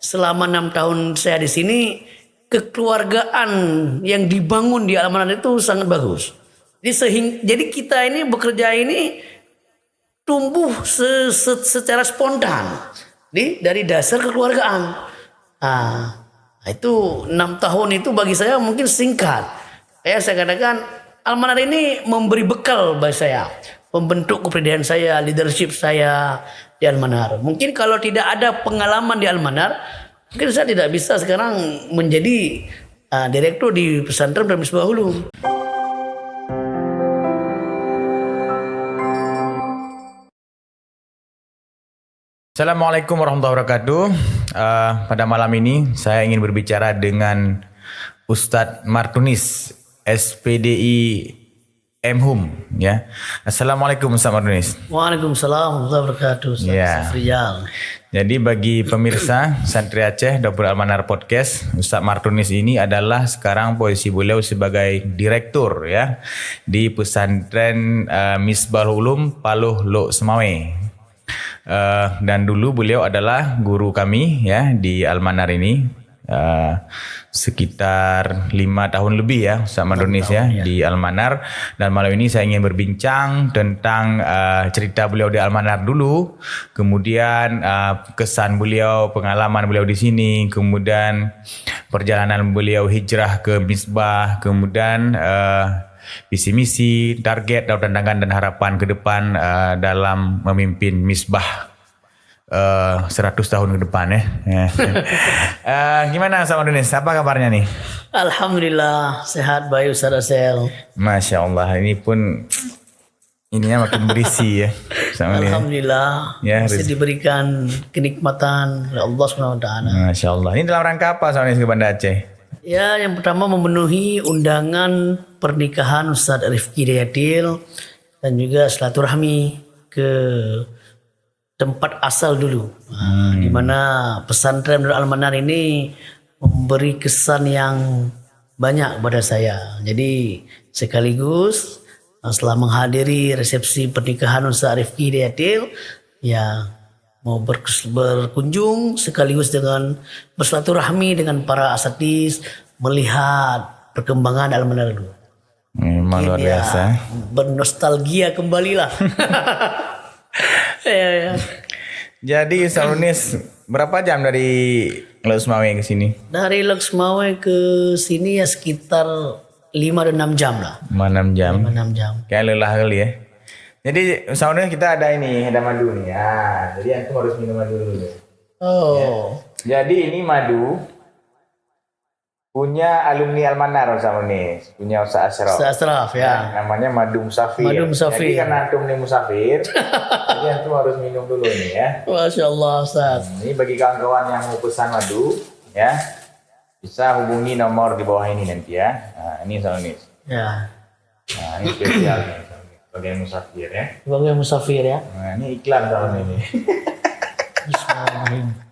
selama 6 tahun saya di sini, kekeluargaan yang dibangun di Al-Manar itu sangat bagus. Jadi kita ini bekerja ini tumbuh secara spontan dari dasar kekeluargaan. Itu 6 tahun itu bagi saya mungkin singkat. Saya katakan Al-Manar ini memberi bekal bagi saya, membentuk kepribadian saya, leadership saya di Al-Manar. Mungkin kalau tidak ada pengalaman di Al-Manar, mungkin saya tidak bisa sekarang menjadi direktur di pesantren Misbahul Ulum. Assalamualaikum warahmatullahi wabarakatuh. Pada malam ini saya ingin berbicara dengan Ustadz Martunis, SPDI MHUM, ya. Assalamualaikum Ustadz Martunis. Waalaikumsalam warahmatullahi wabarakatuh. Ya. Jadi bagi pemirsa Santri Aceh Dapur Al-Manar Podcast, Ustadz Martunis ini adalah sekarang posisi beliau sebagai direktur, ya, di pesantren Misbahul Ulum Paluh Lok Semawe. Dan dulu beliau adalah guru kami, ya, di Al-Manar ini, sekitar 5 tahun lebih, ya, Ustadz Martunis, ya, di Al-Manar. Dan malam ini saya ingin berbincang tentang cerita beliau di Al-Manar dulu, kemudian kesan beliau, pengalaman beliau di sini, kemudian perjalanan beliau hijrah ke Misbah, kemudian visi misi, target, tantangan dan harapan ke depan dalam memimpin Misbah 100 tahun ke depan, ya. Gimana Ustadz Martunis? Apa kabarnya nih? Alhamdulillah sehat baik Ustaz Asel. Masya Allah, ini pun ininya makin berisi, ya. Alhamdulillah, ya, masih diberikan kenikmatan oleh Allah SWT. Masya Allah. Ini dalam rangka apa Ustadz Martunis ke Banda Aceh? Ya, yang pertama memenuhi undangan pernikahan Ustadz Rifki Dayatil dan juga silaturahmi ke tempat asal dulu, di mana pesantren Al-Manar ini memberi kesan yang banyak pada saya. Jadi sekaligus setelah menghadiri resepsi pernikahan Ustadz Rifki Dayatil, ya mau berkunjung sekaligus dengan bersilaturahmi dengan para asatidz, melihat perkembangan Al-Manar dulu. Memang luar biasa. Bernostalgia kembalilah. ya. Jadi Ustadz Martunis, berapa jam dari Lok Semawe ke sini? Dari Lok Semawe ke sini ya sekitar 5 dan 6 jam lah. 6 jam. 6 jam. Kayak lelah kali, ya. Jadi Ustadz Martunis, kita ada madu nih, ya. Jadi antum harus minum madu dulu. Oh. Ya. Jadi ini madu punya alumni Al-Manar, Ustadz Martunis, punya Ustadz Ashraf. Ustadz Ashraf, ya. Namanya madu musafir. Madu musafir. Jadi karena antum nih musafir, jadi antum harus minum dulu nih, ya. Masya Allah Ustaz. Ini bagi kawan-kawan yang mau pesan madu, ya, bisa hubungi nomor di bawah ini nanti, ya. Nah, ini Ustadz Martunis. Ya. Nah, ini spesial nih, sebagai musafir, ya. Sebagai musafir, ya. Nah, ini iklan tahun ini. Bismillahirrahmanirrahim.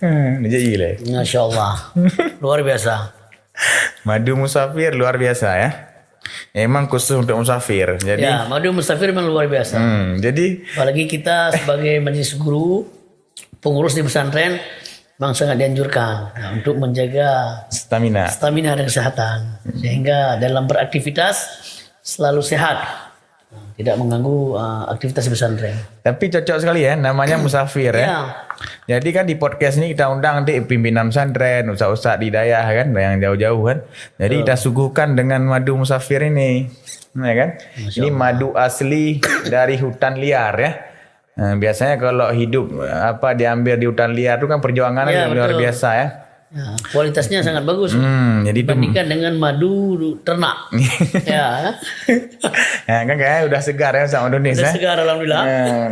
Ini jadi gila. Masya Allah. Luar biasa. Madu musafir luar biasa, ya. Emang khusus untuk musafir. Jadi Ya, madu musafir memang luar biasa. jadi Apalagi kita sebagai majelis guru, pengurus di pesantren, memang sangat dianjurkan untuk menjaga stamina. dan kesehatan. Sehingga dalam beraktivitas selalu sehat. Tidak mengganggu aktivitas di pesantren. Tapi cocok sekali, ya, namanya musafir, ya. Ya. Jadi kan di podcast ini kita undang nanti pimpinan pesantren, ustaz-ustaz di dayah kan, yang jauh-jauh kan. Jadi kita suguhkan dengan madu musafir ini, ya kan? Ini madu asli dari hutan liar, ya. Nah, biasanya kalau hidup diambil di hutan liar itu kan perjuangannya luar biasa, ya. Ya, kualitasnya sangat bagus. Jadi dibandingkan dengan madu ternak. Ya. Ya kan kayaknya udah segar, ya, sama Martunis, Udah ya. segar alhamdulillah.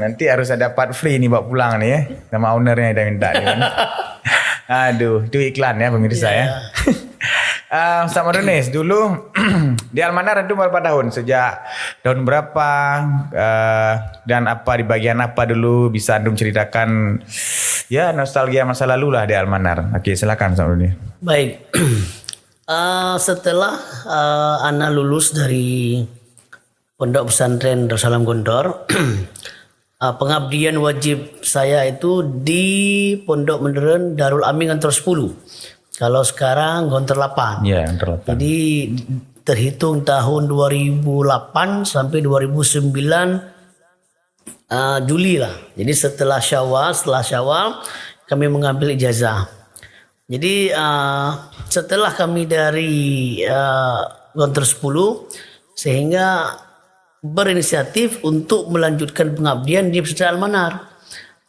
Nanti harus ada part free nih bawa pulang nih, ya, sama ownernya kita minta nih, kan. Aduh, itu iklan, ya, pemirsa, ya. Ustadz Martunis, dulu di Al-Manar itu berapa tahun? Sejak tahun berapa? Dan apa di bagian apa dulu? Bisa antum ceritakan, ya, nostalgia masa lalu lah di Al-Manar. Oke, silakan Ustadz Martunis. Baik. Setelah Ana lulus dari Pondok Pesantren Darussalam Gontor, pengabdian wajib saya itu di Pondok Modern Darul Amin Gontor 10. Kalau sekarang Gontor 8. Ya, terlepas. Jadi terhitung tahun 2008 sampai 2009 Juli lah. Jadi setelah Syawal kami mengambil ijazah. Jadi setelah kami dari Gontor 10 sehingga berinisiatif untuk melanjutkan pengabdian di Pesantren Al-Manar.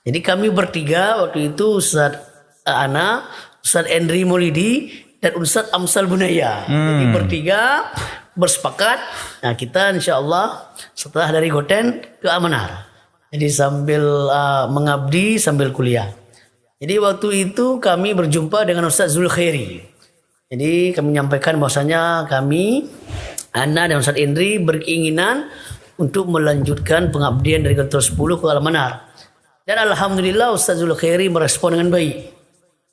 Jadi kami bertiga waktu itu Ustaz Ana, Ustaz Endri Maulidi dan Ustaz Amsal Bunaya. Jadi bertiga bersepakat. Nah kita insya Allah setelah dari Goten ke Al-Manar. Jadi sambil mengabdi sambil kuliah. Jadi waktu itu kami berjumpa dengan Ustaz Zulkhairi. Jadi kami menyampaikan bahwasanya kami, Ana dan Ustaz Indri berkeinginan untuk melanjutkan pengabdian dari Gontor 10 ke Al-Manar. Dan alhamdulillah Ustaz Zulkhairi merespon dengan baik.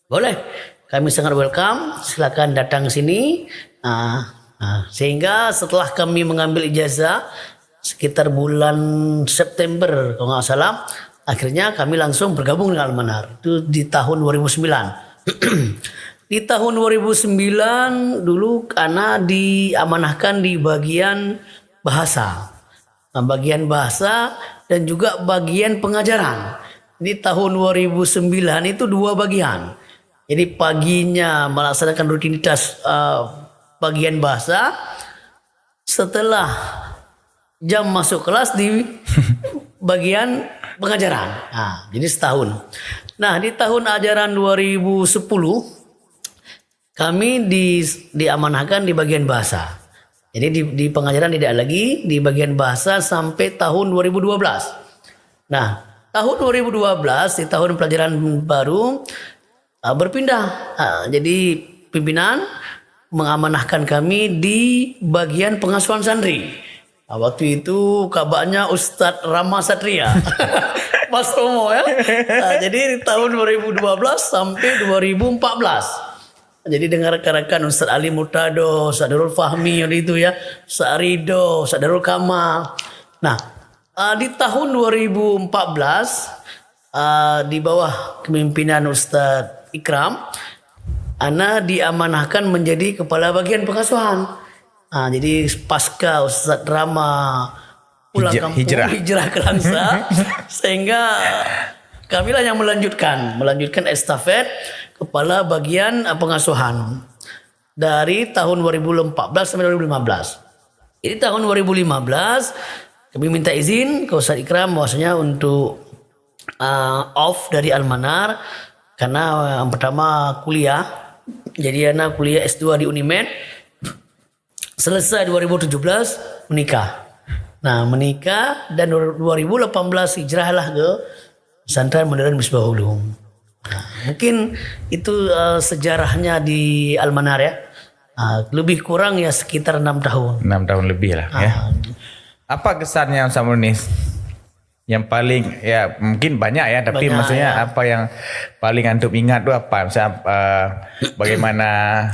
Boleh, kami sangat welcome, silakan datang ke sini. Sehingga setelah kami mengambil ijazah sekitar bulan September kalau nggak salah, akhirnya kami langsung bergabung dengan Al-Manar. Itu di tahun 2009. Di tahun 2009 dulu Ana diamanahkan di bagian bahasa. Nah, bagian bahasa dan juga bagian pengajaran. Di tahun 2009 itu 2 bagian. Jadi paginya melaksanakan rutinitas bagian bahasa. Setelah jam masuk kelas di bagian pengajaran. Nah, jadi setahun. Nah, di tahun ajaran 2010 kami diamanahkan di bagian bahasa. Jadi di pengajaran tidak lagi, di bagian bahasa sampai tahun 2012. Nah, tahun 2012 di tahun pelajaran baru berpindah. Jadi pimpinan mengamanahkan kami di bagian pengasuhan santri. Waktu itu kabaknya Ustadz Rama Satria. Mas Romo ya. Jadi di tahun 2012 sampai 2014. Jadi dengar rekan-rekan Ustadz Ali Murtado, Ustadz Darul Fahmi itu ya, Ustadz Rido, Ustadz Darul Kamal. Nah, di tahun 2014 di bawah kepemimpinan Ustadz Ikram, Ana diamanahkan menjadi kepala bagian pengasuhan. Jadi pasca Ustadz Rama pulang kampung hijrah ke Langsa, sehingga kamilah yang melanjutkan estafet kepala bagian pengasuhan dari tahun 2014 sampai 2015. Jadi tahun 2015 kami minta izin ke Ustadz Ikram bahwasanya untuk off dari Al-Manar karena yang pertama kuliah. Jadi anak kuliah S2 di Unimed. Selesai 2017 menikah. Nah, menikah dan 2018 hijrahlah ke Pesantren Modern Misbahul Ulum. Nah, mungkin itu sejarahnya di Al-Manar ya. Lebih kurang ya sekitar 6 tahun. 6 tahun lebih lah ya. Apa kesannya Ustaz Munis? Yang paling ya mungkin banyak ya, tapi banyak, maksudnya ya. apa yang paling antum ingat tuh apa? Misalnya bagaimana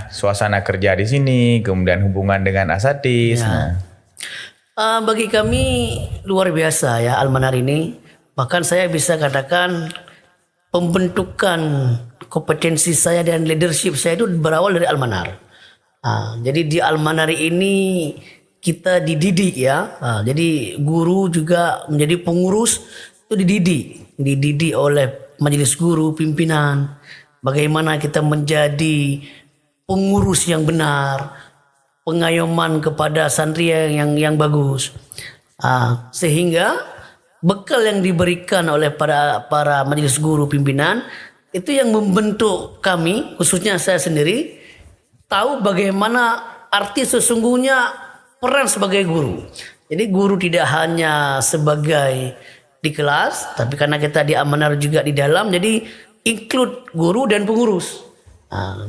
suasana kerja di sini, kemudian hubungan dengan asatidz. Ya. Bagi kami luar biasa ya Al-Manar ini. Bahkan saya bisa katakan pembentukan kompetensi saya dan leadership saya itu berawal dari Al-Manar. Jadi di Al-Manar ini kita dididik ya. Jadi guru juga menjadi pengurus itu dididik oleh majelis guru, pimpinan. Bagaimana kita menjadi pengurus yang benar, pengayoman kepada santri yang bagus. Sehingga bekal yang diberikan oleh para majelis guru pimpinan itu yang membentuk kami, khususnya saya sendiri, tahu bagaimana arti sesungguhnya peran sebagai guru. Jadi guru tidak hanya sebagai di kelas, tapi karena kita di Al-Manar juga di dalam, jadi include guru dan pengurus.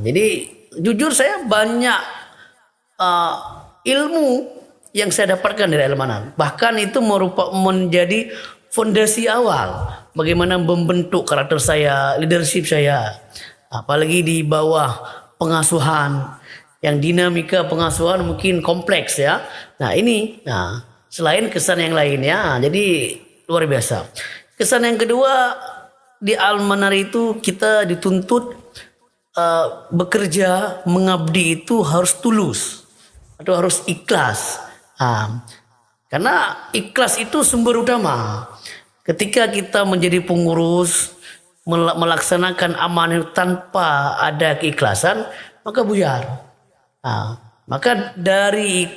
Jadi jujur saya banyak ilmu yang saya dapatkan dari Al-Manar. Bahkan itu menjadi fondasi awal bagaimana membentuk karakter saya, leadership saya. Apalagi di bawah pengasuhan yang dinamika pengasuhan mungkin kompleks ya. Nah, selain kesan yang lainnya, jadi luar biasa. kesan yang kedua di Almanar itu kita dituntut bekerja, mengabdi itu harus tulus atau harus ikhlas. Karena ikhlas itu sumber utama. Ketika kita menjadi pengurus, melaksanakan amanah tanpa ada keikhlasan, maka buyar. Maka dari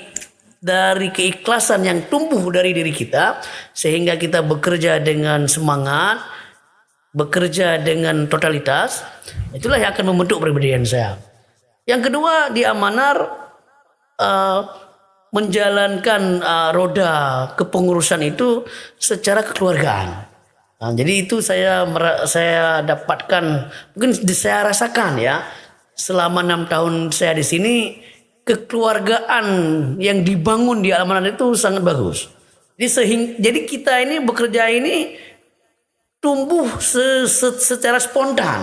keikhlasan yang tumbuh dari diri kita, sehingga kita bekerja dengan semangat, bekerja dengan totalitas, itulah yang akan membentuk kepribadian saya. Yang kedua, di Almanar menjalankan roda kepengurusan itu secara kekeluargaan. Jadi itu saya dapatkan, mungkin saya rasakan ya, selama 6 tahun saya di sini, kekeluargaan yang dibangun di Almanar itu sangat bagus. Jadi kita ini bekerja ini tumbuh secara spontan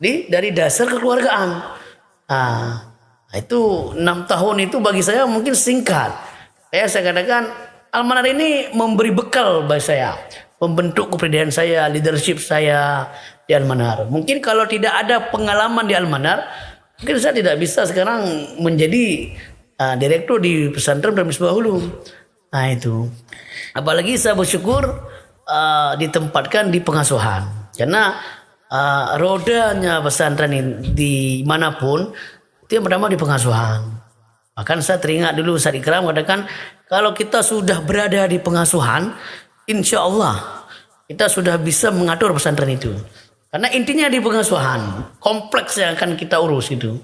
dari dasar kekeluargaan. Itu 6 tahun itu bagi saya mungkin singkat. Saya katakan Almanar ini memberi bekal bagi saya, membentuk kepribadian saya, leadership saya di Almanar. Mungkin kalau tidak ada pengalaman di Almanar, mungkin saya tidak bisa sekarang menjadi direktur di pesantren dan Misbahul Ulum. Itu. Apalagi saya bersyukur ditempatkan di pengasuhan. Karena rodanya pesantren di manapun itu yang pertama di pengasuhan. Bahkan saya teringat dulu Ustaz Ikram katakan, kalau kita sudah berada di pengasuhan, insya Allah kita sudah bisa mengatur pesantren itu. Karena intinya di pengasuhan, kompleks yang akan kita urus itu.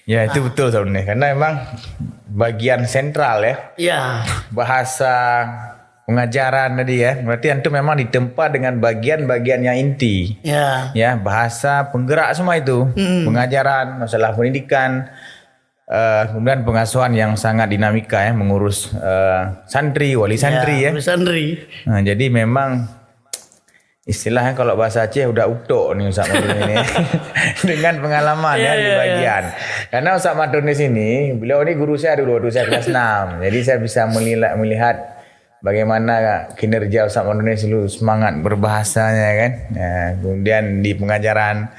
Ya itu betul sebenarnya, karena memang bagian sentral ya. Ya. Bahasa pengajaran tadi ya, berarti antum memang ditempa dengan bagian-bagian yang inti. Ya. Ya, bahasa penggerak semua itu, pengajaran, masalah pendidikan, kemudian pengasuhan yang sangat dinamika ya, mengurus santri, wali santri ya. Wali santri. Nah, jadi memang istilahnya kalau bahasa Aceh udah utuk nih Ustaz Madun ini dengan pengalaman ya di bagian. Karena Ustaz Madun di sini, beliau ini guru saya dulu waktu saya kelas 6. Jadi saya bisa melihat bagaimana kinerja Ustaz Madun ini selalu semangat berbahasanya kan. Nah, kemudian di pengajaran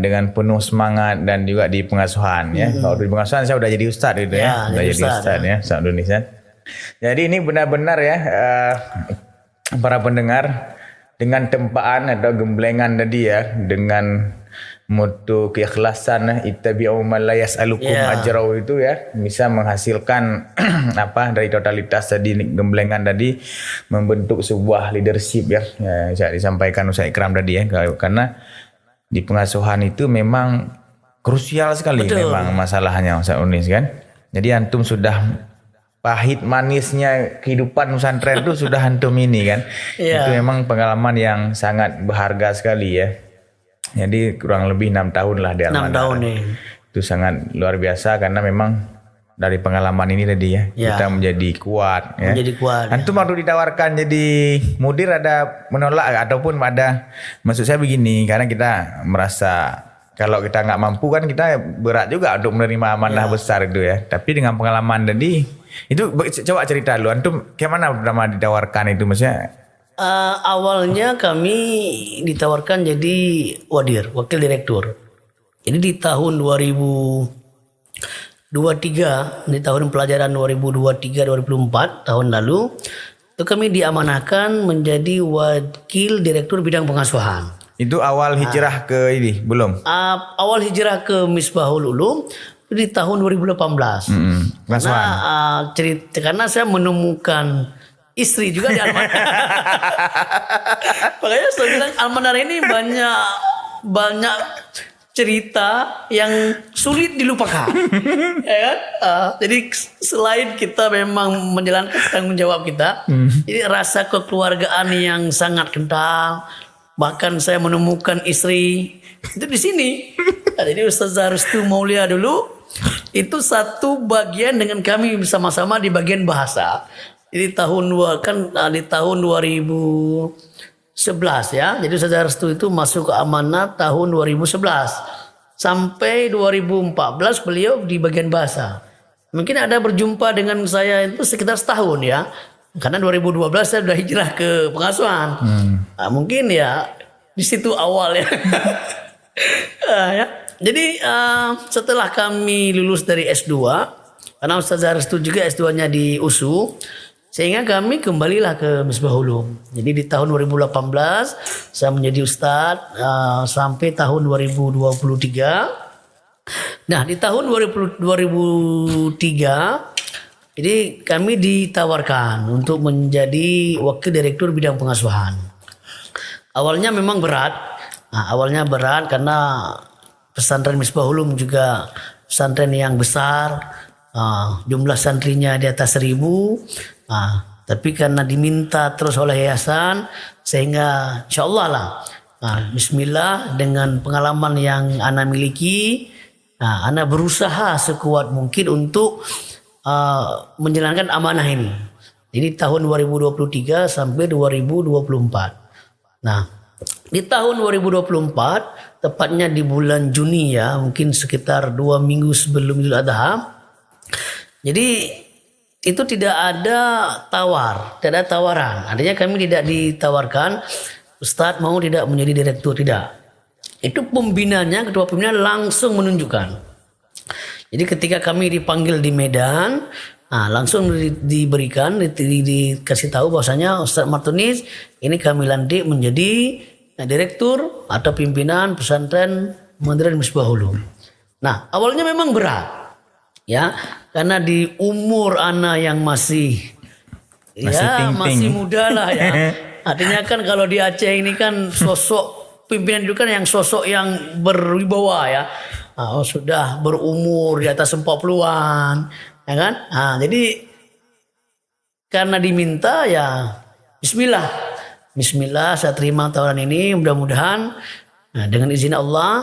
dengan penuh semangat dan juga di pengasuhan ya. Kalau di pengasuhan saya udah jadi ustaz gitu ya. Udah jadi ustaz ya, Ustaz Madun ini. Jadi ini benar-benar ya para pendengar, dengan tempaan atau gemblengan tadi ya, dengan mutu keikhlasan ittabi'u man la yas'alukum ajrau itu ya, bisa menghasilkan dari totalitas tadi, gemblengan tadi, membentuk sebuah leadership ya, saya disampaikan Ustaz Ikram tadi ya, karena di pengasuhan itu memang krusial sekali. Betul. Memang masalahnya Ustaz Unis kan. Jadi antum sudah pahit manisnya kehidupan pesantren itu sudah antum ini kan. Itu memang pengalaman yang sangat berharga sekali ya. Jadi kurang lebih 6 tahun lah di Almanar. 6 tahun nih. Itu sangat luar biasa karena memang dari pengalaman ini tadi ya, kita menjadi kuat ya. Menjadi kuat. Antum waktu ditawarkan jadi mudir ada menolak ataupun ada, maksud saya begini, karena kita merasa kalau kita nggak mampu kan kita berat juga untuk menerima amanah besar itu ya. Tapi dengan pengalaman tadi, itu coba cerita dulu, antum gimana pertama ditawarkan itu maksudnya? Awalnya kami ditawarkan jadi wadir, wakil direktur. Jadi di tahun 2023, di tahun pelajaran 2023-2024 tahun lalu, itu kami diamanahkan menjadi wakil direktur bidang pengasuhan. Itu awal hijrah ke ini belum? Awal hijrah ke Misbahul Ulum di tahun 2018. Karena saya menemukan istri juga di Almanar. Makanya saya bilang Almanar ini banyak cerita yang sulit dilupakan. Ya kan? Jadi selain kita memang menjalankan tanggung jawab kita, jadi rasa kekeluargaan yang sangat kental. Bahkan saya menemukan istri itu di sini. Jadi Ustazah Restu Maulia dulu itu satu bagian dengan kami bersama-sama di bagian bahasa. Jadi di tahun 2011 ya. Jadi Ustazah Restu itu masuk ke amanah tahun 2011 sampai 2014 beliau di bagian bahasa. Mungkin ada berjumpa dengan saya itu sekitar setahun ya. Karena 2012 saya sudah hijrah ke pengasuhan. Nah, mungkin ya di situ awal ya. Ya. Jadi setelah kami lulus dari S2, karena Ustaz Restu juga S2-nya di USU, sehingga kami kembalilah ke Misbahul Ulum. Jadi di tahun 2018 saya menjadi Ustadz sampai tahun 2023. Nah di tahun 2003 jadi kami ditawarkan untuk menjadi wakil direktur bidang pengasuhan. Awalnya memang berat. Nah, awalnya berat karena pesantren Misbahul Ulum juga pesantren yang besar. Jumlah santrinya di atas 1.000. Tapi karena diminta terus oleh yayasan, sehingga insyaallah lah, bismillah, dengan pengalaman yang ana miliki, ana berusaha sekuat mungkin untuk menjalankan amanah ini. Jadi tahun 2023 sampai 2024. Nah, di tahun 2024, tepatnya di bulan Juni ya, mungkin sekitar 2 minggu sebelum Idul Adha. Jadi itu tidak ada tidak ada tawaran. Artinya kami tidak ditawarkan, Ustadz mau tidak menjadi direktur, tidak. Itu pembinanya, ketua pembina langsung menunjukkan. Jadi ketika kami dipanggil di Medan, langsung diberikan, dikasih tahu bahwasanya Ustadz Martunis ini kami lantik menjadi direktur atau pimpinan pesantren Modern Misbahul Ulum. Nah awalnya memang berat. Ya, karena di umur anak yang masih masih muda lah ya. Artinya kan kalau di Aceh ini kan sosok pimpinan itu kan yang sosok yang berwibawa ya. Sudah berumur di atas 40-an, ya kan? Jadi karena diminta ya bismillah. Bismillah saya terima tawaran ini, mudah-mudahan dengan izin Allah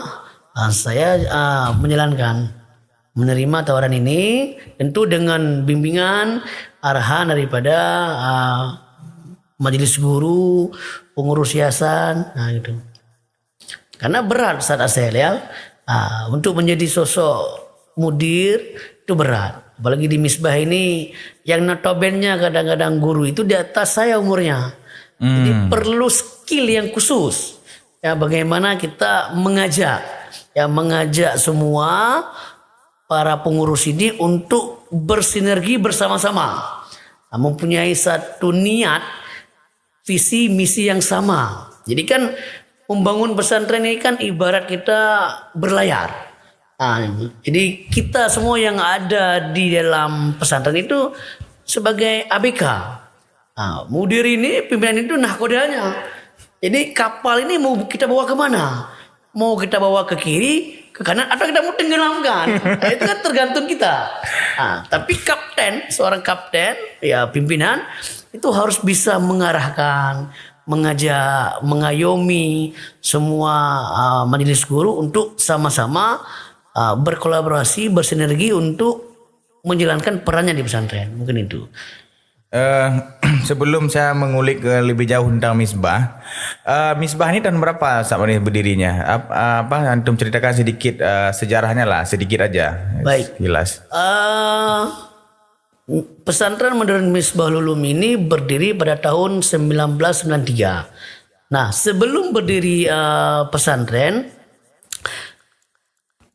saya menerima tawaran ini, tentu dengan bimbingan arahan daripada majelis guru, pengurus yayasan, gitu. Karena berat saat Asel ya, untuk menjadi sosok mudir itu berat. Apalagi di Misbah ini yang notabennya kadang-kadang guru itu di atas saya umurnya. Jadi perlu skill yang khusus. Ya bagaimana kita mengajak semua para pengurus ini untuk bersinergi bersama-sama, mempunyai satu niat, visi, misi yang sama. Jadi kan membangun pesantren ini kan ibarat kita berlayar. Jadi kita semua yang ada di dalam pesantren itu sebagai ABK. Mudir ini, pimpinan itu nahkodanya. Jadi kapal ini mau kita bawa kemana? Mau kita bawa ke kiri, ke kanan, atau kita mau tenggelamkan? Itu kan tergantung kita. Tapi seorang kapten, ya pimpinan itu harus bisa mengarahkan, mengajak, mengayomi semua majelis guru untuk sama-sama berkolaborasi, bersinergi untuk menjalankan perannya di pesantren. Mungkin itu. Sebelum saya mengulik lebih jauh tentang Misbah, Misbah ini tahun berapa saat ini berdirinya? Antum ceritakan sedikit sejarahnya lah, sedikit aja. Baik. Jelas. Pesantren Modern Misbahul Ulum ini berdiri pada tahun 1993. Nah, sebelum berdiri pesantren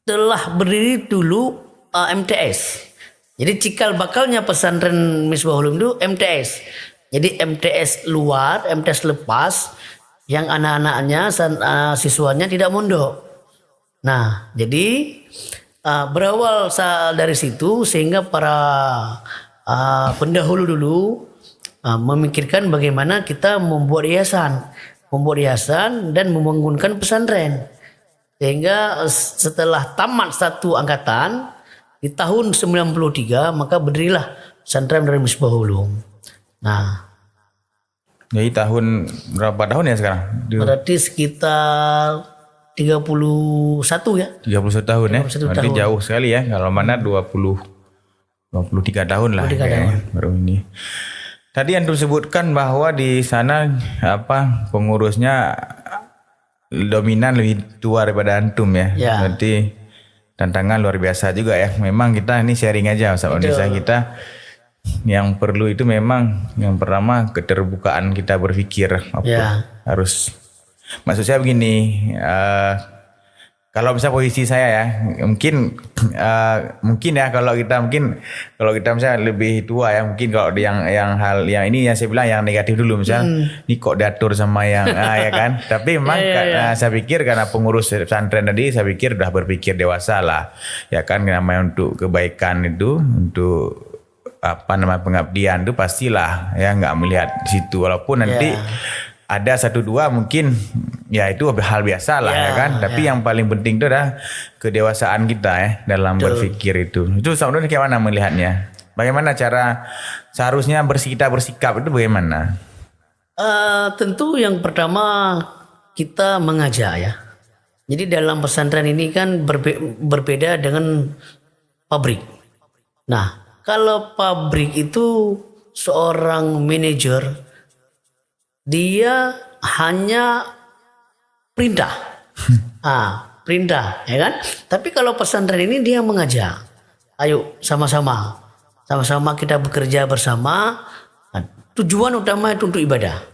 telah berdiri dulu MTS. Jadi cikal bakalnya pesantren Misbahul Ulum itu MTS. Jadi MTS luar, MTS lepas, yang anak-anaknya, siswanya tidak mondok. Nah, jadi berawal dari situ sehingga para pendahulu dulu memikirkan bagaimana kita membuat yayasan dan membangunkan pesantren. Sehingga setelah tamat satu angkatan di tahun 93 maka berdirilah pesantren dari Misbahul Ulum. Nah, jadi tahun berapa tahun ya sekarang? Berarti sekitar 31 ya. 31 tahun ya. 31 Berarti tahun. jauh sekali ya. Kalau mana 23 tahun lah 23 tahun. Baru ini. Tadi antum sebutkan bahwa di sana pengurusnya dominan lebih tua daripada antum ya. Ya. Berarti tantangan luar biasa juga ya. Memang kita ini sharing aja Ustaz Onisa, kita Yang perlu itu memang yang pertama keterbukaan kita berpikir Ya. harus. Maksud saya begini, kalau misalnya posisi saya ya, mungkin ya kalau kita misalnya lebih tua ya, mungkin kalau yang hal yang ini yang saya bilang yang negatif dulu misalnya, ini kok diatur sama yang ya kan. Tapi memang saya pikir karena pengurus pesantren tadi, saya pikir udah berpikir dewasa lah, ya kan, namanya untuk kebaikan itu, untuk apa namanya pengabdian itu pastilah ya nggak melihat di situ, walaupun nanti ada satu dua mungkin ya itu hal biasa lah ya kan, tapi yang paling penting itu adalah kedewasaan kita ya dalam berpikir itu sebenarnya kayak mana melihatnya, bagaimana cara seharusnya kita bersikap itu bagaimana? Tentu yang pertama kita mengajak ya. Jadi dalam pesantren ini kan berbeda dengan pabrik. Nah, kalau pabrik itu seorang manajer, dia hanya perintah. Perintah, ya kan? Tapi kalau pesantren ini dia mengajak. Ayo sama-sama kita bekerja bersama. Nah, tujuan utama itu untuk ibadah.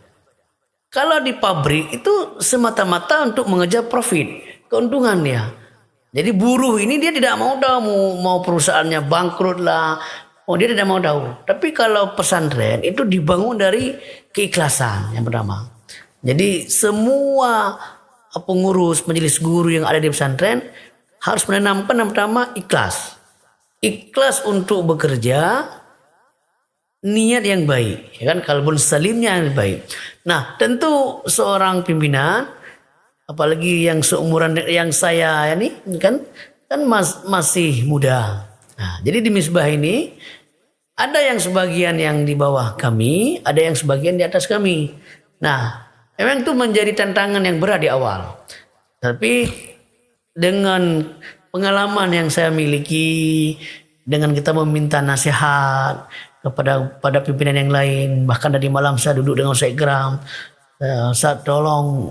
Kalau di pabrik itu semata-mata untuk mengejar profit, keuntungannya. Jadi buruh ini dia tidak mau tahu mau perusahaannya bangkrut lah. Dia tidak mau tahu. Tapi kalau pesantren itu dibangun dari keikhlasan yang pertama. Jadi semua pengurus majelis guru yang ada di pesantren harus menanamkan yang pertama ikhlas. Ikhlas untuk bekerja, niat yang baik, ya kan, kalbun salimnya yang baik. Nah, tentu seorang pimpinan, apalagi yang seumuran yang saya ini kan masih muda. Nah, jadi di Misbah ini ada yang sebagian yang di bawah kami, ada yang sebagian di atas kami. Nah, memang itu menjadi tantangan yang berat di awal. Tapi dengan pengalaman yang saya miliki, dengan kita meminta nasihat kepada pimpinan yang lain, bahkan tadi malam saya duduk dengan Ustaz Ikram, Ustaz tolong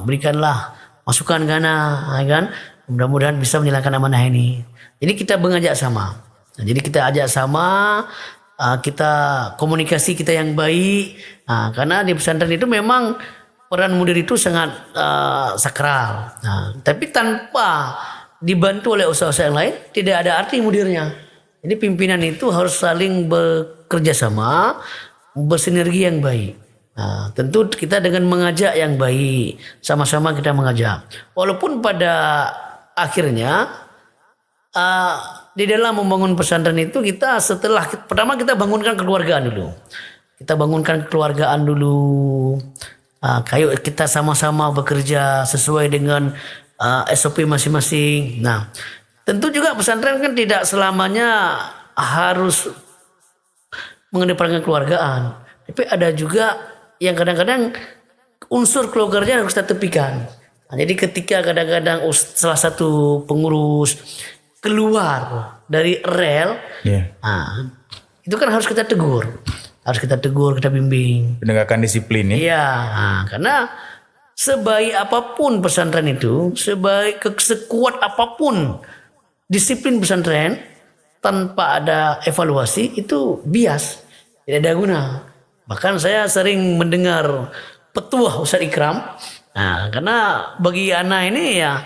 berikanlah masukan Gana, kan? Mudah-mudahan bisa menjalankan amanah ini. Jadi kita mengajak sama. Nah, jadi kita ajak sama, kita komunikasi kita yang baik. Nah, karena di pesantren itu memang peran mudir itu sangat sakral. Nah, tapi tanpa dibantu oleh usaha-usaha yang lain, tidak ada arti mudirnya. Jadi pimpinan itu harus saling bekerja sama, bersinergi yang baik. Nah, tentu kita dengan mengajak yang baik, sama-sama kita mengajak. Walaupun pada akhirnya di dalam membangun pesantren itu kita pertama kita bangunkan kekeluargaan dulu. Kita bangunkan kekeluargaan dulu. Kayak kita sama-sama bekerja sesuai dengan SOP masing-masing. Nah, tentu juga pesantren kan tidak selamanya harus mengedepankan kekeluargaan. Tapi ada juga yang kadang-kadang unsur keluarganya harus kita tepikan. Nah, jadi ketika kadang-kadang salah satu pengurus keluar dari rel, itu kan harus kita tegur. Harus kita tegur, kita bimbing. Penegakan disiplin ya? Iya, karena sebaik apapun pesantren itu, sekuat apapun disiplin pesantren, tanpa ada evaluasi itu bias, tidak ada guna. Bahkan saya sering mendengar petuah Ustaz Ikram. Nah, karena bagi anak ini ya,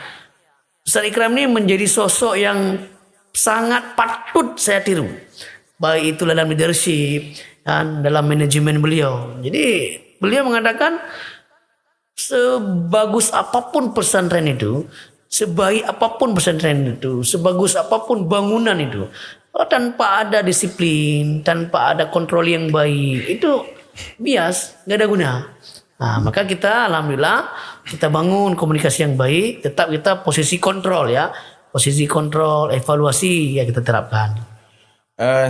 Ustaz Ikram ini menjadi sosok yang sangat patut saya tiru. Baik itu dalam leadership dan dalam manajemen beliau. Jadi beliau mengatakan sebagus apapun pesantren itu, sebaik apapun pesantren itu, sebagus apapun bangunan itu, tanpa ada disiplin, tanpa ada kontrol yang baik, itu bias, gak ada guna. Nah, maka kita alhamdulillah kita bangun komunikasi yang baik, tetap kita posisi kontrol ya. Posisi kontrol, evaluasi ya kita terapkan.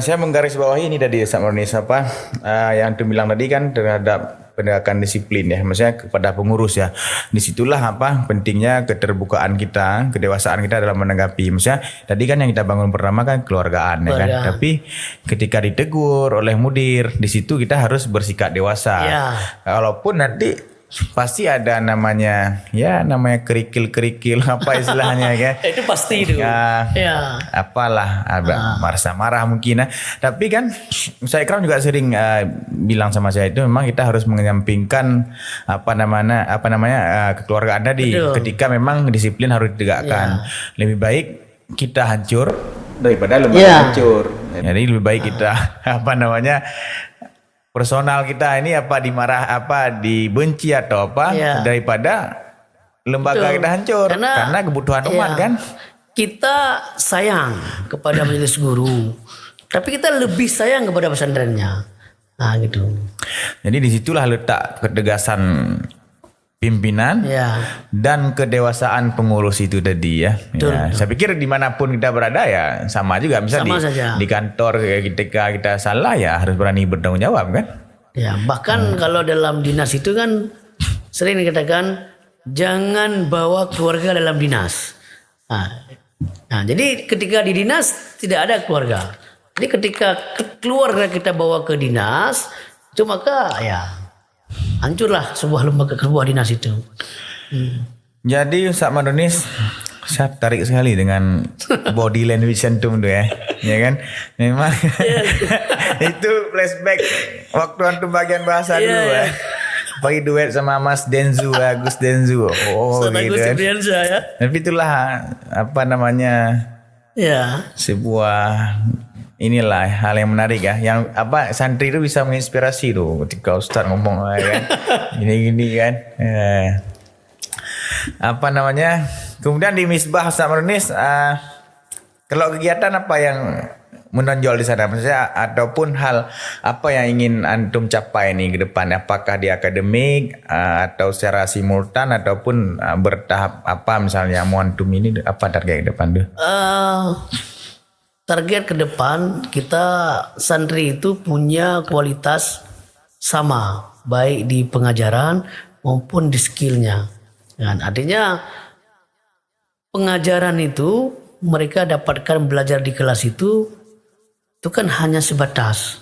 Saya menggarisbawahi ini tadi yang tu bilang tadi kan terhadap penegakan disiplin ya, maksudnya kepada pengurus ya. Disitulah pentingnya keterbukaan kita, kedewasaan kita dalam menanggapi. Maksudnya tadi kan yang kita bangun pertama kan kekeluargaan ya kan. Tapi ketika ditegur oleh mudir, di situ kita harus bersikap dewasa. Ya. Walaupun nanti pasti ada namanya kerikil apa istilahnya kan. Itu pasti itu. Ya, Ya. apalah ada merasa marah mungkin. Tapi kan saya Ikram juga sering bilang sama saya itu memang kita harus menyampingkan kekeluargaan tadi. Betul. Ketika memang disiplin harus ditegakkan. Lebih baik kita hancur daripada lembaga Ya. hancur. Jadi lebih baik kita personal kita ini dibenci atau Ya. daripada lembaga Betul. kita hancur karena kebutuhan umat ya, kan. Kita sayang kepada majelis guru, tapi kita lebih sayang kepada pesantrennya. Nah gitu. Jadi disitulah letak ketegasan pimpinan Ya. dan kedewasaan pengurus itu tadi ya. Betul, Ya, betul. saya pikir dimanapun kita berada ya sama juga. Misalnya Sama saja. di kantor ketika kita salah ya harus berani bertanggung jawab kan. Ya, bahkan kalau dalam dinas itu kan sering dikatakan jangan bawa keluarga dalam dinas. Nah, jadi ketika di dinas tidak ada keluarga. Jadi ketika keluarga kita bawa ke dinas, itu maka ya hancurlah sebuah dinas itu. Jadi Ustaz Madonis, saya tertarik sekali dengan body language antum tu ya kan? Memang itu flashback waktu antum bagian bahasa dulu ya. Pagi duet sama Mas Denzu, Agus Denzu. Oh Ustaz gitu Agus kan. Supriyansyah ya. Tapi itulah Ya. sebuah inilah hal yang menarik ya. Yang santri itu bisa menginspirasi tuh ketika Ustaz ngomong kan. Gini-gini kan. Kemudian di Misbah Ustaz Madonis, kalau kegiatan apa yang menonjol di sana, maksudnya ataupun hal apa yang ingin antum capai nih ke depan, apakah di akademik atau secara simultan ataupun bertahap apa misalnya mau antum ini apa target ke depan tuh? Target ke depan kita santri itu punya kualitas sama baik di pengajaran maupun di skillnya. Dan artinya pengajaran itu mereka dapatkan belajar di kelas itu kan hanya sebatas.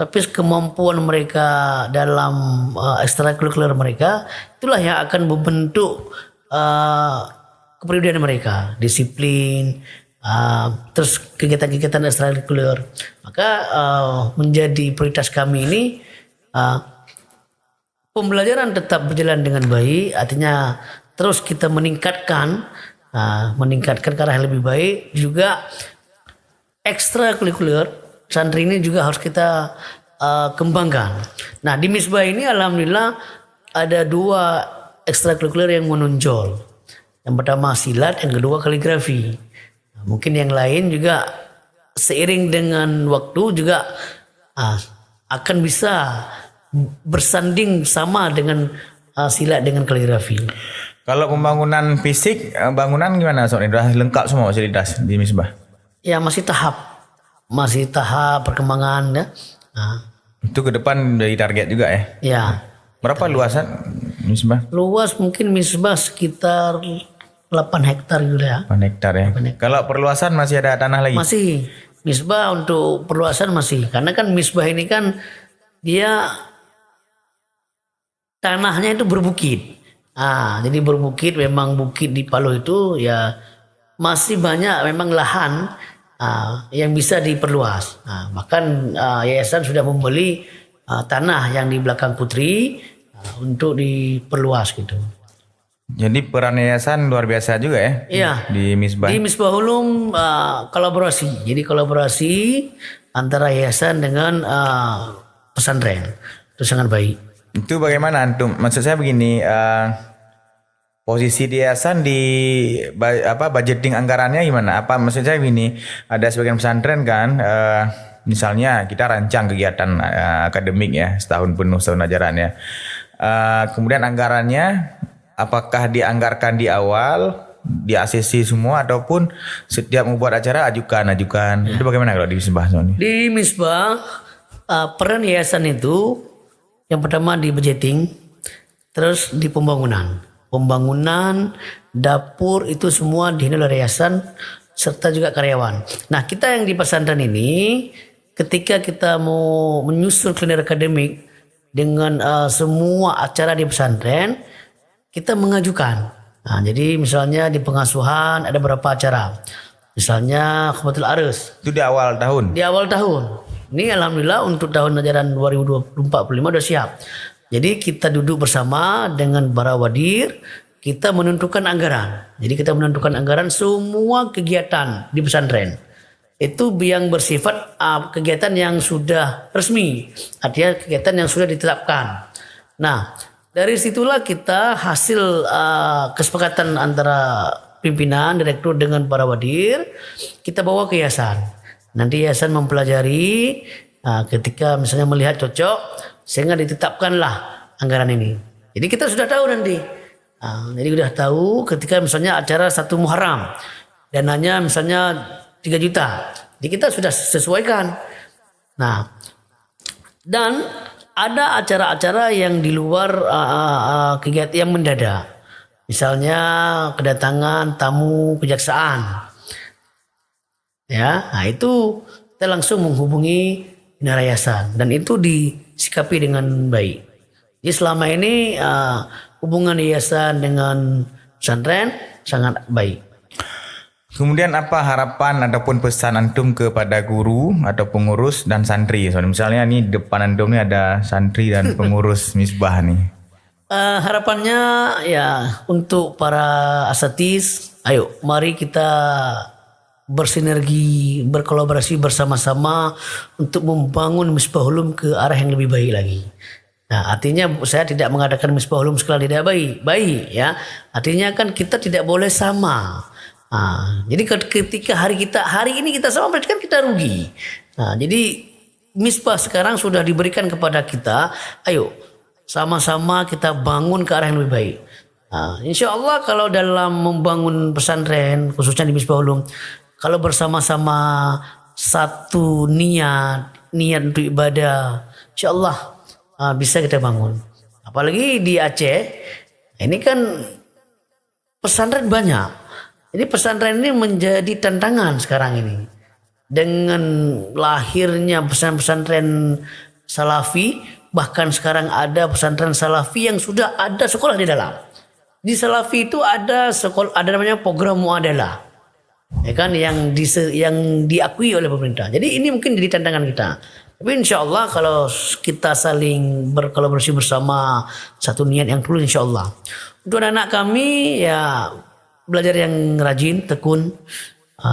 Tapi kemampuan mereka dalam ekstrakurikuler mereka itulah yang akan membentuk kepribadian mereka, disiplin, terus kegiatan-kegiatan ekstrakurikuler. Maka menjadi prioritas kami ini pembelajaran tetap berjalan dengan baik, artinya terus kita meningkatkan ke arah yang lebih baik. Juga ekstrakurikuler santri ini juga harus kita kembangkan. Nah di Misbah ini alhamdulillah ada 2 ekstrakurikuler yang menonjol. Yang pertama silat, yang kedua kaligrafi. Nah, mungkin yang lain juga seiring dengan waktu juga akan bisa bersanding sama dengan silat dengan kaligrafi. Kalau pembangunan fisik, bangunan gimana Sob? Sudah lengkap semua fasilitas di Misbah? Ya masih tahap perkembangan ya. Itu ke depan dari target juga ya? Ya. Berapa luasan Misbah? Luas mungkin Misbah sekitar 8 hektar gitu ya. 8 hektar ya. Kalau perluasan masih ada tanah lagi? Masih. Misbah untuk perluasan masih. Karena kan Misbah ini kan dia tanahnya itu berbukit. Jadi berbukit, memang bukit di Paloh itu ya masih banyak memang lahan yang bisa diperluas. Bahkan yayasan sudah membeli tanah yang di belakang Putri untuk diperluas gitu. Jadi peran yayasan luar biasa juga ya? Iya. Di Misbah. Di Misbah Ulum kolaborasi. Jadi kolaborasi antara yayasan dengan pesantren itu sangat baik. Itu bagaimana antum? Maksud saya begini, posisi di yayasan di budgeting anggarannya gimana? Apa maksud saya begini, ada sebagian pesantren kan, misalnya kita rancang kegiatan akademik ya, setahun penuh setahun ajaran ya. Kemudian anggarannya apakah dianggarkan di awal, di ACC semua ataupun setiap membuat acara ajukan. Itu bagaimana kalau di Misbah? Di Misbah peran yayasan itu yang pertama di budgeting, terus di pembangunan, dapur itu semua dihandle oleh yayasan serta juga karyawan. Nah kita yang di pesantren ini ketika kita mau menyusul kalender akademik dengan semua acara di pesantren kita mengajukan. Nah, jadi misalnya di pengasuhan ada beberapa acara. Misalnya Khobatul Arus Itu di awal tahun. di awal tahun. Ini alhamdulillah untuk tahun ajaran 2024-25 udah siap. Jadi kita duduk bersama dengan para wadir, kita menentukan anggaran. Jadi kita menentukan anggaran semua kegiatan di pesantren. Itu yang bersifat kegiatan yang sudah resmi, artinya kegiatan yang sudah ditetapkan. Nah, dari situlah kita hasil kesepakatan antara pimpinan, direktur dengan para wadir, kita bawa ke yayasan. Nanti yayasan mempelajari, ketika misalnya melihat cocok, sehingga ditetapkanlah anggaran ini. Jadi kita sudah tahu nanti. Jadi sudah tahu ketika misalnya acara 1 Muharram, dananya misalnya 3 juta. Jadi kita sudah sesuaikan. Nah, dan ada acara-acara yang di luar kegiatan yang mendadak. Misalnya kedatangan tamu kejaksaan. Ya, nah itu kita langsung menghubungi bina yayasan dan itu disikapi dengan baik. Jadi selama ini hubungan yayasan dengan pesantren sangat baik. Kemudian apa harapan ataupun pesan antum kepada guru atau pengurus dan santri? So, misalnya nih depan antum nih ada santri dan pengurus Misbah nih. Harapannya ya untuk para asatiz, ayo mari kita bersinergi, berkolaborasi bersama-sama untuk membangun Misbahul Ulum ke arah yang lebih baik lagi. Nah, artinya saya tidak mengatakan Misbahul Ulum sekolah tidak baik ya. Artinya kan kita tidak boleh sama. Jadi ketika hari ini kita sama berarti kan kita rugi. Nah, jadi Misbah sekarang sudah diberikan kepada kita. Ayo sama-sama kita bangun ke arah yang lebih baik. Insya Allah kalau dalam membangun pesantren khususnya di Misbahul Ulum, kalau bersama-sama satu niat untuk ibadah, insya Allah bisa kita bangun. Apalagi di Aceh, ini kan pesantren banyak. Jadi pesantren ini menjadi tantangan sekarang ini. Dengan lahirnya pesantren salafi, bahkan sekarang ada pesantren salafi yang sudah ada sekolah di dalam. Di salafi itu ada sekolah, ada namanya program muadalah. Ya kan, yang diakui oleh pemerintah. Jadi ini mungkin jadi tantangan kita. Tapi insya Allah kalau kita saling berkolaborasi bersama satu niat yang tulus, insya Allah. Untuk anak kami ya belajar yang rajin, tekun,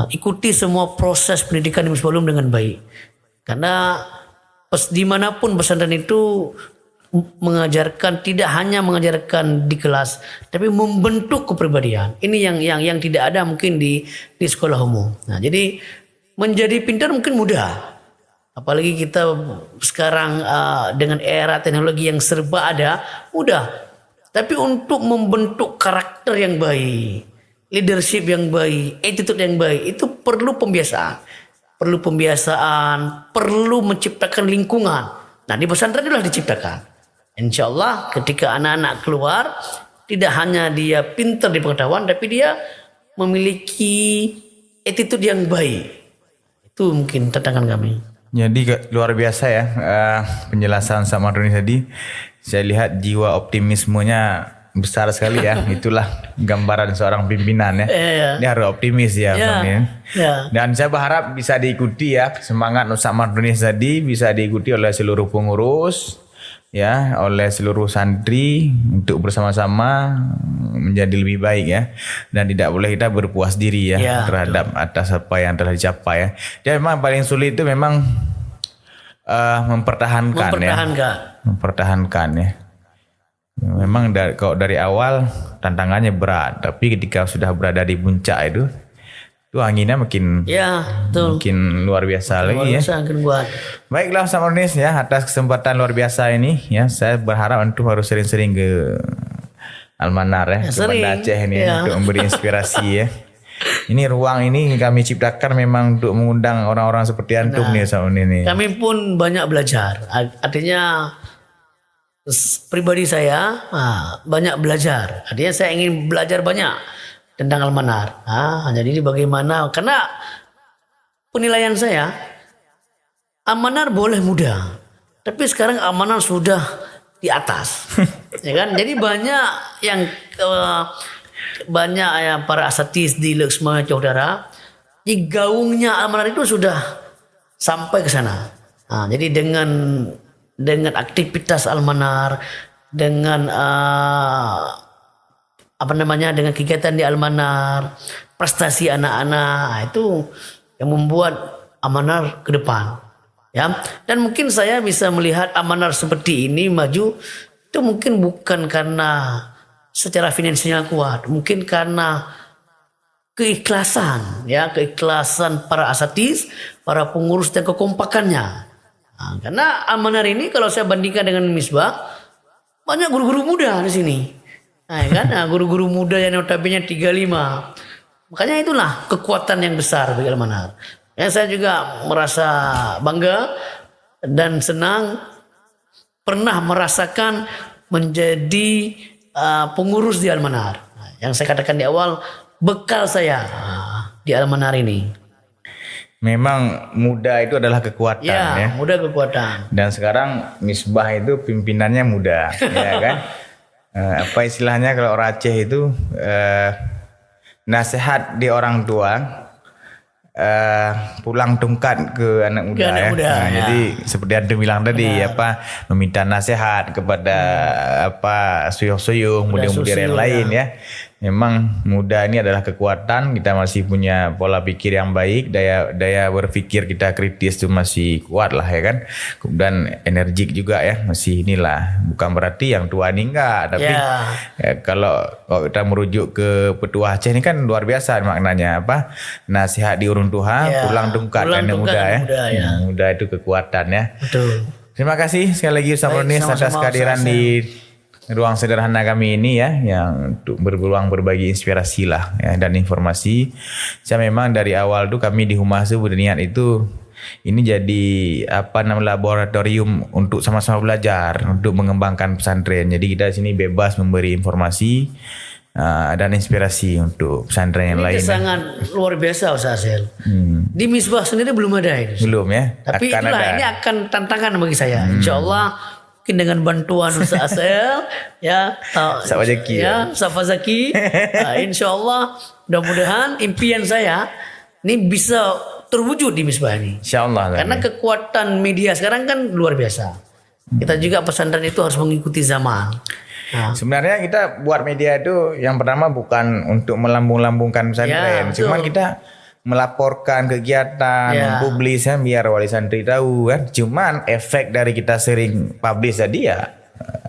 ikuti semua proses pendidikan di Misbahul Ulum dengan baik. Karena dimanapun pesantren itu mengajarkan, tidak hanya mengajarkan di kelas, tapi membentuk kepribadian. Ini yang tidak ada mungkin di sekolah umum. Nah, jadi menjadi pintar mungkin mudah. Apalagi kita sekarang dengan era teknologi yang serba ada, mudah. Tapi untuk membentuk karakter yang baik, leadership yang baik, attitude yang baik, itu perlu pembiasaan. Perlu menciptakan lingkungan. Nah, di pesantren itulah diciptakan. Insya Allah ketika anak-anak keluar, tidak hanya dia pintar di pengetahuan, tapi dia memiliki attitude yang baik. Itu mungkin tantangan kami. Jadi luar biasa ya penjelasan sama Roni tadi. Saya lihat jiwa optimismenya besar sekali ya. Itulah gambaran seorang pimpinan ya. Ini harus optimis ya. Dan saya berharap bisa diikuti ya semangat Ustaz Mardhoni tadi, bisa diikuti oleh seluruh pengurus ya, oleh seluruh santri untuk bersama-sama menjadi lebih baik ya, dan tidak boleh kita berpuas diri ya, terhadap atas apa yang telah dicapai ya. Dan memang paling sulit itu memang mempertahankan ya. Memang kalau dari awal tantangannya berat, tapi ketika sudah berada di puncak itu anginnya makin luar biasa lagi ya. Baiklah Ustaz Mardhoni ya, atas kesempatan luar biasa ini ya, saya berharap antum harus sering-sering ke Al-Manar ya, ke Banda Aceh ini untuk memberi inspirasi ya. Ini ruang ini kami ciptakan memang untuk mengundang orang-orang seperti antum nih Ustaz Mardhoni. Kami pun banyak belajar. Artinya pribadi saya banyak belajar. Artinya saya ingin belajar banyak tentang Al-Manar. Jadi bagaimana, karena penilaian saya Al-Manar boleh muda, tapi sekarang Al-Manar sudah di atas. Ya kan? Jadi banyak yang banyak ya para asatidz di Laksma Caudara, di gaungnya Al-Manar itu sudah sampai ke sana. Nah, jadi dengan aktivitas Al-Manar, dengan dengan kegiatan di Al-Manar, prestasi anak-anak, itu yang membuat Al-Manar ke depan. Ya, dan mungkin saya bisa melihat Al-Manar seperti ini maju itu mungkin bukan karena secara finansial kuat, mungkin karena keikhlasan para asatidz, para pengurus dan kekompakannya. Nah, karena Al-Manar ini kalau saya bandingkan dengan Misbah, banyak guru-guru muda di sini. Nah, kan? Nah, guru-guru muda yang notabene 35. Makanya itulah kekuatan yang besar bagi Al-Manar. Ya, saya juga merasa bangga dan senang pernah merasakan menjadi pengurus di Al-Manar. Nah, yang saya katakan di awal, bekal saya di Al-Manar ini. Memang muda itu adalah kekuatan ya. Muda kekuatan. Dan sekarang Misbah itu pimpinannya muda, ya kan? Apa istilahnya kalau orang Aceh itu nasihat di orang tua, pulang tungkat ke anak muda ya. Nah, jadi seperti Anda bilang tadi meminta nasihat kepada suyuh-suyuh muda-muda yang lain ya. Memang muda ini adalah kekuatan, kita masih punya pola pikir yang baik, daya berpikir kita kritis itu masih kuat lah ya kan. Dan energik juga ya, masih inilah. Bukan berarti yang tua ini enggak, tapi kalau kita merujuk ke Petua Aceh ini kan luar biasa maknanya nasihat di urun Tuhan, pulang tungkat anak muda ya. Muda itu kekuatan ya. Betul. Terima kasih sekali lagi Ustaz Nurnis atas kehadiran di ruang sederhana kami ini ya, yang untuk beruang berbagi inspirasi lah ya, dan informasi. Saya memang dari awal tuh kami di Humas berniat itu ini jadi laboratorium untuk sama-sama belajar untuk mengembangkan pesantren. Jadi kita di sini bebas memberi informasi dan inspirasi untuk pesantren yang lain. Ini sangat luar biasa Ustaz Asel. Di Misbah sendiri belum ada ini. Belum ya. Tapi ini akan tantangan bagi saya. Insyaallah mungkin dengan bantuan Ustaz Asel Safa Zaki insyaallah mudah-mudahan impian saya ini bisa terwujud di Misbah ini. Insyaallah. Karena kekuatan media sekarang kan luar biasa. Kita juga pesantren itu harus mengikuti zaman. Sebenarnya kita buat media itu yang pertama bukan untuk melambung-lambungkan pesantren, cuman kita melaporkan kegiatan, mempublis biar wali santri tahu kan. Cuman efek dari kita sering publish tadi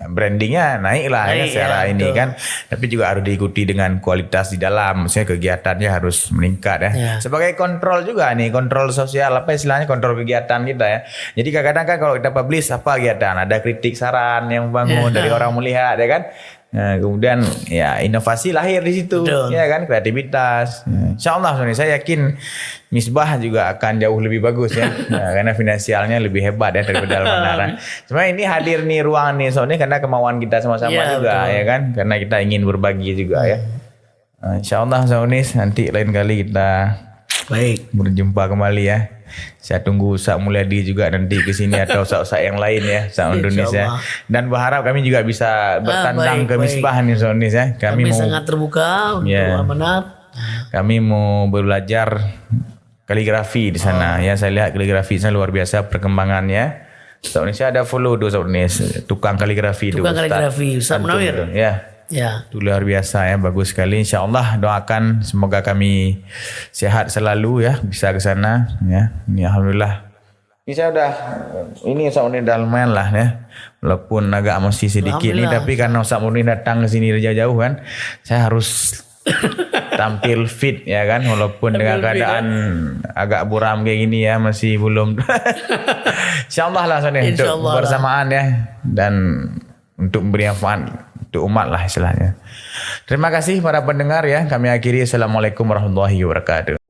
brandingnya naik lah secara ini kan. Tapi juga harus diikuti dengan kualitas di dalam, maksudnya kegiatannya harus meningkat ya. Sebagai kontrol juga nih, kontrol sosial istilahnya, kontrol kegiatan kita ya. Jadi kadang-kadang kan kalau kita publish kegiatan, ada kritik saran yang membangun dari orang melihat ya kan. Nah, kemudian inovasi lahir di situ. Betul. Ya kan, kreativitas. Insyaallah saya yakin Misbah juga akan jauh lebih bagus ya. Karena finansialnya lebih hebat ya daripada Al-Manar. Cuma ini hadir nih ruang nih soalnya karena kemauan kita sama-sama juga ya kan, karena kita ingin berbagi juga ya. Insyaallah nanti lain kali kita berjumpa kembali ya. Saya tunggu Ustaz Mulyadi juga nanti ke sini atau Ustaz yang lain ya, Ustaz Indonesia. Dan berharap kami juga bisa bertandang ke Misbah nih Ustaz ya. Kami sangat terbuka untuk Al-Manar. Kami mau belajar kaligrafi di sana ya. Saya lihat kaligrafi sana luar biasa perkembangannya. Ustaz Indonesia ada follow Ustaz Indonesia, tukang kaligrafi itu. Tukang kaligrafi Ustaz Munawir. Ya. Itu luar biasa ya, bagus sekali. InsyaAllah doakan semoga kami sehat selalu ya, bisa ke sana ya. Ini alhamdulillah. Ini saya udah Ustaz Murni lumayan lah ya. Walaupun agak masih sedikit nih, tapi karena Ustaz Murni datang ke sini jauh-jauh kan, saya harus tampil fit ya kan, walaupun dengan keadaan agak buram kayak gini ya, masih belum. InsyaAllah lah untuk bersamaan ya, dan untuk memberi manfaat untuk umat lah istilahnya. Terima kasih para pendengar ya. Kami akhiri. Assalamualaikum warahmatullahi wabarakatuh.